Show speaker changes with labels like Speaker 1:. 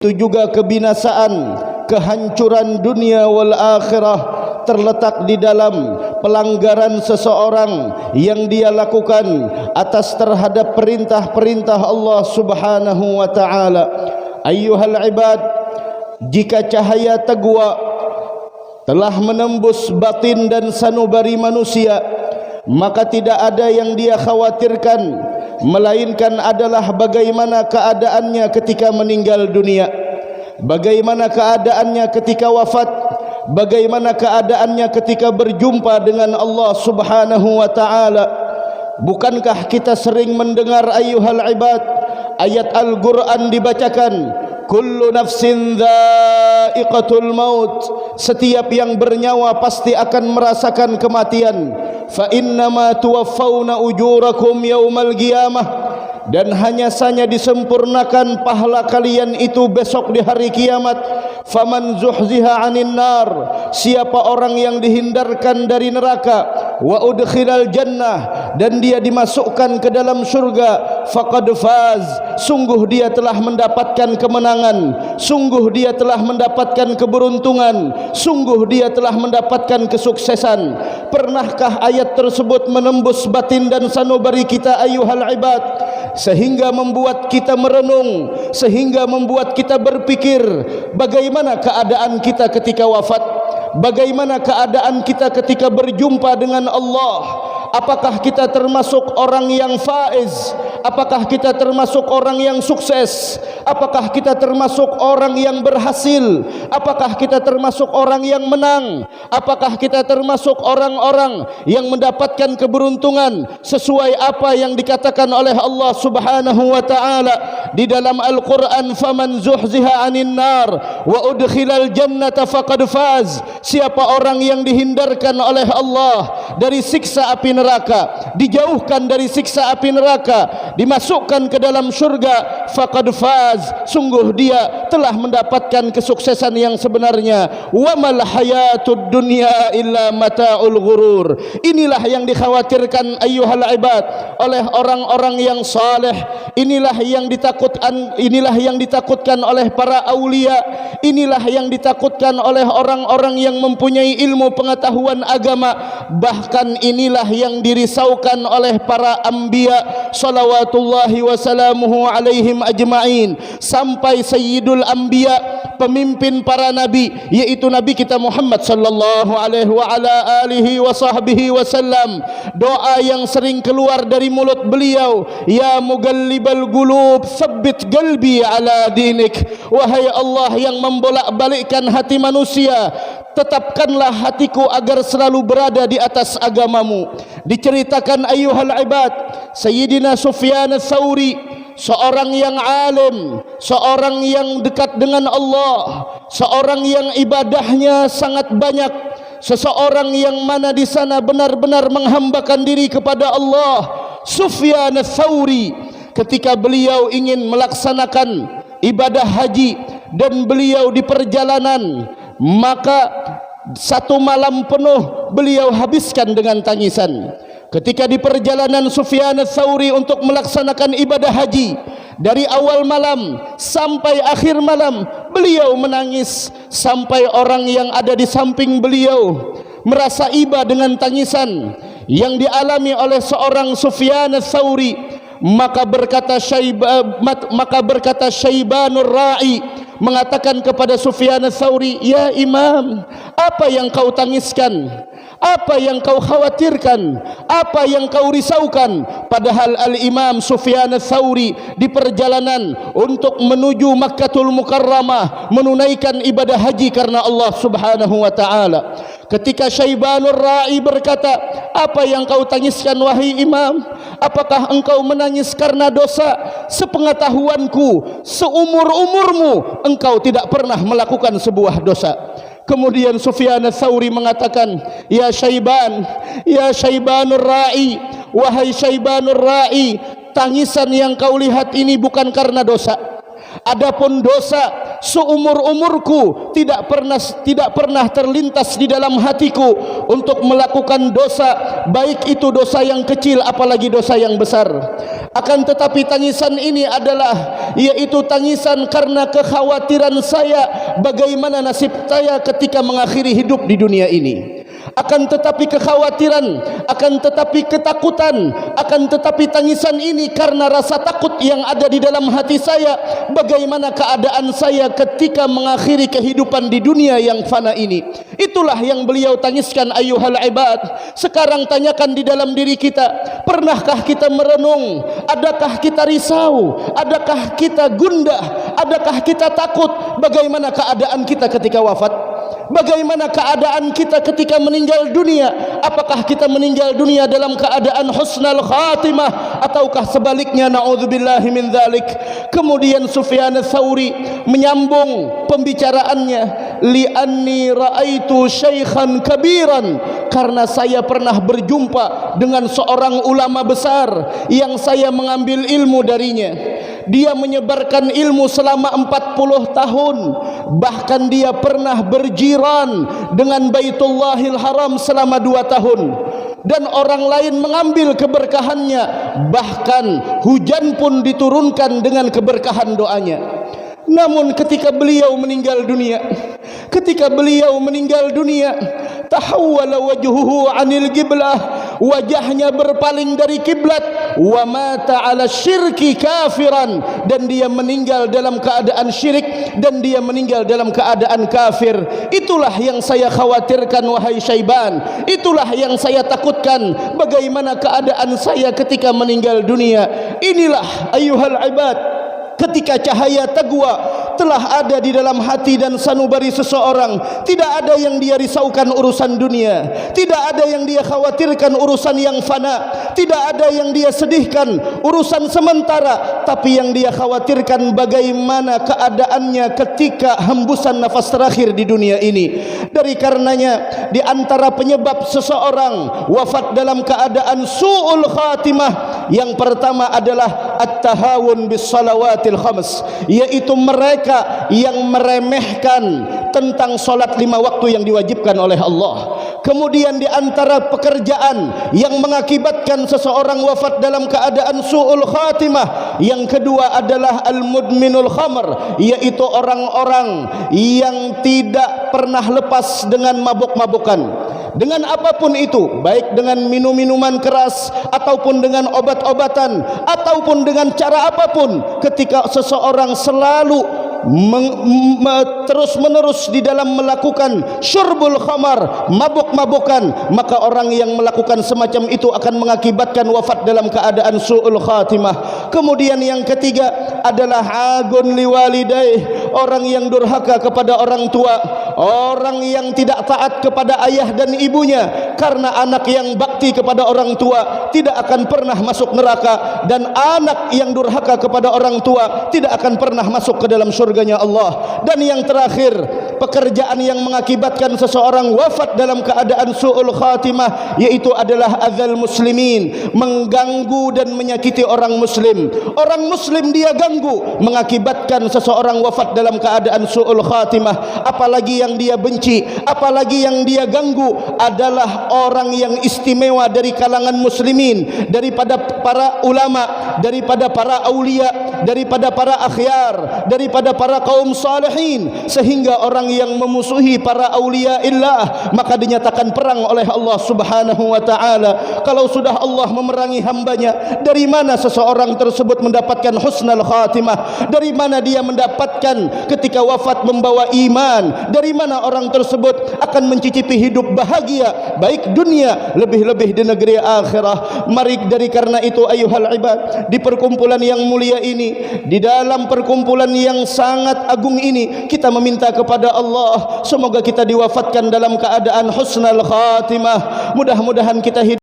Speaker 1: itu juga kebinasaan, kehancuran dunia wal akhirah terletak di dalam pelanggaran seseorang yang dia lakukan atas terhadap perintah-perintah Allah Subhanahu wa taala. Ayyuhal ibad, jika cahaya tegwa telah menembus batin dan sanubari manusia, maka tidak ada yang dia khawatirkan melainkan adalah bagaimana keadaannya ketika meninggal dunia, bagaimana keadaannya ketika wafat, bagaimana keadaannya ketika berjumpa dengan Allah Subhanahu wa taala. Bukankah kita sering mendengar ayyuhal ibad, ayat Al-Quran dibacakan, kullu nafsin dha'iqatul maut, setiap yang bernyawa pasti akan merasakan kematian. Fa innama tuwaffawna ujurakum yaumal qiyamah, dan hanya saja disempurnakan pahala kalian itu besok di hari kiamat. Faman zuhziha 'anil nar, siapa orang yang dihindarkan dari neraka, wa udkhilal jannah, dan dia dimasukkan ke dalam surga, faqad faz, sungguh dia telah mendapatkan kemenangan, sungguh dia telah mendapatkan keberuntungan, sungguh dia telah mendapatkan kesuksesan. Pernahkah ayat tersebut menembus batin dan sanubari kita ayyuhal ibad, sehingga membuat kita merenung, sehingga membuat kita berpikir bagaimana keadaan kita ketika wafat, bagaimana keadaan kita ketika berjumpa dengan Allah. Apakah kita termasuk orang yang faiz? Apakah kita termasuk orang yang sukses? Apakah kita termasuk orang yang berhasil? Apakah kita termasuk orang yang menang? Apakah kita termasuk orang-orang yang mendapatkan keberuntungan sesuai apa yang dikatakan oleh Allah Subhanahu wa taala di dalam Al-Quran, faman zuhziha 'anil nar wa udkhilal jannata faqad faz, siapa orang yang dihindarkan oleh Allah dari siksa api neraka, dijauhkan dari siksa api neraka, dimasukkan ke dalam surga, faqad faz, sungguh dia telah mendapatkan kesuksesan yang sebenarnya. Wa mal hayatud dunya illa mata'ul ghurur. Inilah yang dikhawatirkan ayyuhal ibad oleh orang-orang yang saleh. Inilah yang ditakutkan oleh para aulia. Inilah yang ditakutkan oleh orang-orang yang mempunyai ilmu pengetahuan agama. Bahkan inilah yang dirisaukan oleh para anbiya salawatullahi wasalamuhu alaihim ajma'in, sampai sayyidul anbiya, pemimpin para nabi, yaitu nabi kita Muhammad sallallahu alaihi wa ala alihi wa sahbihi wasallam. Doa yang sering keluar dari mulut beliau, ya mugallibal qulub tsabbit qalbi ala dinik, wahai Allah yang membolak-balikkan hati manusia, tetapkanlah hatiku agar selalu berada di atas agamamu. Diceritakan ayyuhal ibad, Sayyidina Sufyan ats-Tsauri, seorang yang alim, seorang yang dekat dengan Allah, seorang yang ibadahnya sangat banyak, seseorang yang mana di sana benar-benar menghambakan diri kepada Allah. Sufyan ats-Tsauri, ketika beliau ingin melaksanakan ibadah haji dan beliau di perjalanan, maka satu malam penuh beliau habiskan dengan tangisan. Ketika di perjalanan Sufyan ats-Tsauri untuk melaksanakan ibadah haji, dari awal malam sampai akhir malam beliau menangis, sampai orang yang ada di samping beliau merasa iba dengan tangisan yang dialami oleh seorang Sufyan ats-Tsauri. Maka berkata Syaibanur Ra'i, mengatakan kepada Sufyan ats-Tsauri, ya imam, apa yang kau tangiskan? Apa yang kau khawatirkan? Apa yang kau risaukan? Padahal al-imam Sufyan ats-Tsauri di perjalanan untuk menuju Makkatul Mukarramah menunaikan ibadah haji karena Allah Subhanahu wa taala. Ketika Syaibanur Ra'i berkata, apa yang kau tangiskan wahai imam? Apakah engkau menangis karena dosa? Sepengetahuanku, seumur-umurmu engkau tidak pernah melakukan sebuah dosa. Kemudian Sufyan ats-Tsauri mengatakan, ya Syaibanur Ra'i, wahai Syaibanur Ra'i, tangisan yang kau lihat ini bukan karena dosa. Adapun dosa, seumur-umurku tidak pernah terlintas di dalam hatiku untuk melakukan dosa, baik itu dosa yang kecil apalagi dosa yang besar. Akan tetapi tangisan ini adalah yaitu tangisan karena kekhawatiran saya bagaimana nasib saya ketika mengakhiri hidup di dunia ini. Akan tetapi kekhawatiran, akan tetapi ketakutan, akan tetapi tangisan ini karena rasa takut yang ada di dalam hati saya bagaimana keadaan saya ketika mengakhiri kehidupan di dunia yang fana ini. Itulah yang beliau tangiskan ayuhal ibad. Sekarang tanyakan di dalam diri kita, pernahkah kita merenung? Adakah kita risau? Adakah kita gundah? Adakah kita takut? Bagaimana keadaan kita ketika wafat? Bagaimana keadaan kita ketika meninggal dunia? Apakah kita meninggal dunia dalam keadaan husnul khatimah ataukah sebaliknya? Na'udzubillahi min dzalik. Kemudian Sufyan Ats-Tsauri menyambung pembicaraannya, li'anni ra'aitu syaikhan kabiran, karena saya pernah berjumpa dengan seorang ulama besar yang saya mengambil ilmu darinya. Dia menyebarkan ilmu selama 40 tahun. Bahkan dia pernah berjiran dengan Baitullahil Haram selama 2 tahun. Dan orang lain mengambil keberkahannya. Bahkan hujan pun diturunkan dengan keberkahan doanya. Namun ketika beliau meninggal dunia, tahawwala wajhuhu 'anil qiblah, wajahnya berpaling dari kiblat, wa mata 'ala syirki kafiran, dan dia meninggal dalam keadaan syirik, dan dia meninggal dalam keadaan kafir. Itulah yang saya khawatirkan wahai Syaiban, itulah yang saya takutkan bagaimana keadaan saya ketika meninggal dunia. Inilah ayuhal ibad, ketika cahaya taqwa telah ada di dalam hati dan sanubari seseorang, tidak ada yang dia risaukan urusan dunia, tidak ada yang dia khawatirkan urusan yang fana, tidak ada yang dia sedihkan urusan sementara, tapi yang dia khawatirkan bagaimana keadaannya ketika hembusan nafas terakhir di dunia ini. Dari karenanya, di antara penyebab seseorang wafat dalam keadaan su'ul khatimah, yang pertama adalah at-tahawun bis salawatil khams, yaitu mereka yang meremehkan tentang solat 5 waktu yang diwajibkan oleh Allah. Kemudian di antara pekerjaan yang mengakibatkan seseorang wafat dalam keadaan su'ul khatimah, yang kedua adalah al-mudminul khamr, yaitu orang-orang yang tidak pernah lepas dengan mabuk-mabukan, dengan apapun itu, baik dengan minum-minuman keras ataupun dengan obat-obatan ataupun dengan cara apapun. Ketika seseorang selalu terus menerus di dalam melakukan syurbul khamar, mabuk-mabukan, maka orang yang melakukan semacam itu akan mengakibatkan wafat dalam keadaan su'ul khatimah. Kemudian yang ketiga adalah agun liwalidaih, orang yang durhaka kepada orang tua, orang yang tidak taat kepada ayah dan ibunya. Karena anak yang bakti kepada orang tua tidak akan pernah masuk neraka, dan anak yang durhaka kepada orang tua tidak akan pernah masuk ke dalam surganya Allah. Dan yang terakhir, pekerjaan yang mengakibatkan seseorang wafat dalam keadaan su'ul khatimah, yaitu adalah adzal muslimin, mengganggu dan menyakiti orang muslim. Orang muslim dia ganggu, mengakibatkan seseorang wafat dalam keadaan su'ul khatimah. Apalagi yang dia benci, apalagi yang dia ganggu adalah orang yang istimewa dari kalangan muslimin, daripada para ulama, daripada para aulia, daripada para akhyar, daripada para kaum salihin, sehingga orang yang memusuhi para aulia illah maka dinyatakan perang oleh Allah Subhanahu wa taala. Kalau sudah Allah memerangi hambanya, dari mana seseorang tersebut mendapatkan husnul khatimah? Dari mana dia mendapatkan ketika wafat membawa iman? Dari mana orang tersebut akan mencicipi hidup bahagia baik dunia lebih-lebih di negeri akhirah? Mari dari karena itu ayuhal ibad, di perkumpulan yang mulia ini, di dalam perkumpulan yang sangat agung ini, kita meminta kepada Allah semoga kita diwafatkan dalam keadaan husnul khatimah. Mudah-mudahan kita hidup